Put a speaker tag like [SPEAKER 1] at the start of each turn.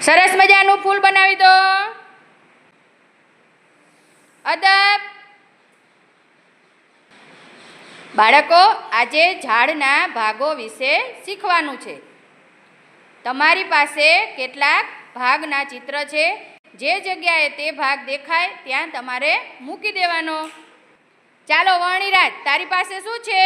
[SPEAKER 1] સરસ મજાનું ફૂલ બનાવી દો. અદબ. બાળકો, આજે ઝાડના ભાગો વિશે શીખવાનું છે. તમારી પાસે કેટલાક ભાગના ચિત્ર છે. જે જગ્યાએ તે ભાગ દેખાય ત્યાં તમારે મૂકી દેવાનો. ચાલો વણિરાજ, તારી પાસે શું છે?